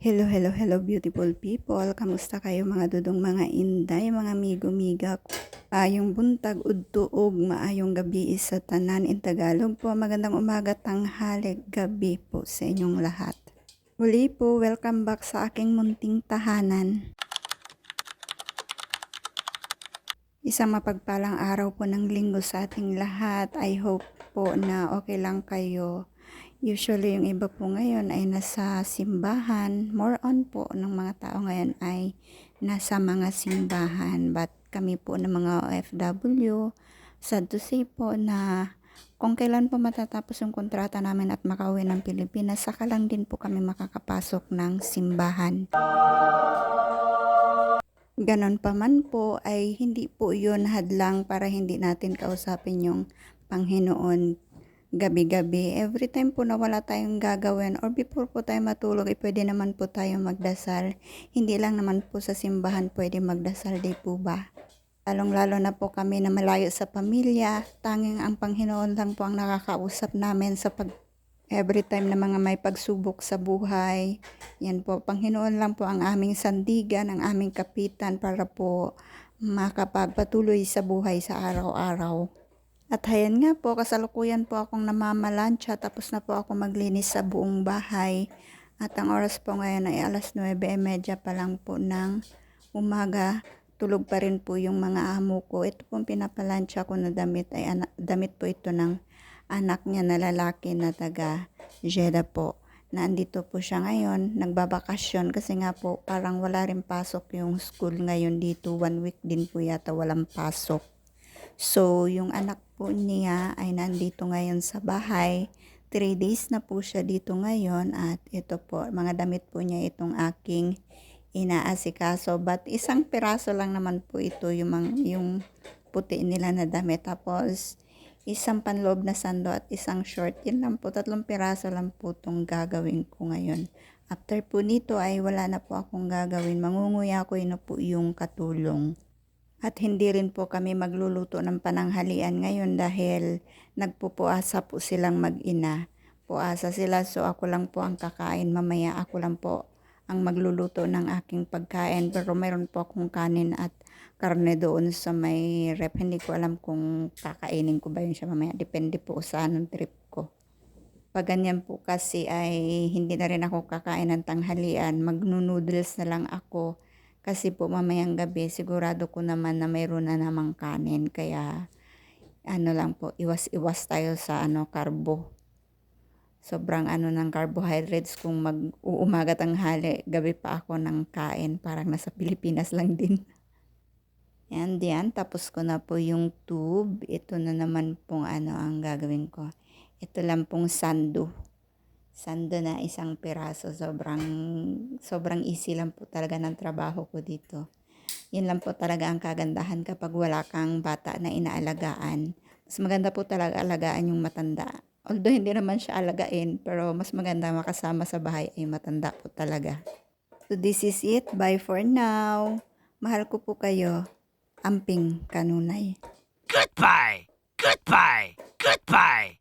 Hello, hello, hello beautiful people. Kamusta kayo mga dudong mga inday, mga migo-miga. Ayong buntag udtuog, maayong gabi sa tanan in Tagalog po. Magandang umaga, tanghali, gabi po sa inyong lahat. Muli po, welcome back sa aking munting tahanan. Isang mapagpalang araw po ng linggo sa ating lahat. I hope po na okay lang kayo. Usually yung iba po ngayon ay nasa simbahan. More on po ng mga tao ngayon ay nasa mga simbahan. But kami po ng mga OFW, sad to say po na kung kailan po matatapos yung kontrata namin at makauwi ng Pilipinas, saka lang din po kami makakapasok ng simbahan. Ganon pa man po ay hindi po yun hadlang para hindi natin kausapin yung Panginoon gabi-gabi. Every time po na wala tayong gagawin or before po tayo matulog, pwede naman po tayo magdasal. Hindi lang naman po sa simbahan pwede magdasal, di po ba? Lalong-lalo na po kami na malayo sa pamilya, tanging ang Panginoon lang po ang nakakausap namin sa every time na mga may pagsubok sa buhay. Yan po, Panginoon lang po ang aming sandigan, ang aming kapitan para po makapagpatuloy sa buhay sa araw-araw. At hayan nga po, kasalukuyan po akong namamalansya, tapos na po ako maglinis sa buong bahay. At ang oras po ngayon ay alas 9:30 pa lang po ng umaga. Tulog pa rin po yung mga amo ko. Ito pong pinapalansya ko na damit ay damit po ito ng anak niya na lalaki na taga Jeddah po. Nandito po siya ngayon, nagbabakasyon kasi nga po parang wala rin pasok yung school ngayon dito. 1 week din po yata walang pasok. So, yung anak po niya ay nandito ngayon sa bahay. 3 days na po siya dito ngayon at ito po, mga damit po niya itong aking inaasikaso. But isang piraso lang naman po ito yung puti nila na damit. Tapos, isang panloob na sando at isang short. Yun lang po, 3 piraso lang po itong gagawin ko ngayon. After po nito ay wala na po akong gagawin. Mangunguya ko yun na po yung katulong. At hindi rin po kami magluluto ng pananghalian ngayon dahil nagpupuasa po silang mag-ina. Puasa sila, so ako lang po ang kakain mamaya. Ako lang po ang magluluto ng aking pagkain. Pero mayroon po akong kanin at karne doon sa may rep. Hindi ko alam kung kakainin ko ba yun siya mamaya. Depende po sa anong trip ko. Pag ganyan po kasi ay hindi na rin ako kakain ng tanghalian. Magno-noodles na lang ako. Kasi po mamayang gabi sigurado ko naman na mayroon na namang kanin. Kaya ano lang po, iwas-iwas tayo sa karbo. Sobrang ng carbohydrates kung mag-uumaga tanghali, gabi pa ako ng kain. Parang nasa Pilipinas lang din. And yan, tapos ko na po yung tube. Ito na naman pong ang gagawin ko. Ito lang pong sando. Sando na isang piraso. Sobrang easy lang po talaga ng trabaho ko dito. Yun lang po talaga ang kagandahan kapag wala kang bata na inaalagaan. Mas maganda po talaga alagaan yung matanda. Although hindi naman siya alagain, pero mas maganda makasama sa bahay ay matanda po talaga. So this is it. Bye for now. Mahal ko po kayo. Amping Kanunay. Goodbye! Goodbye! Goodbye!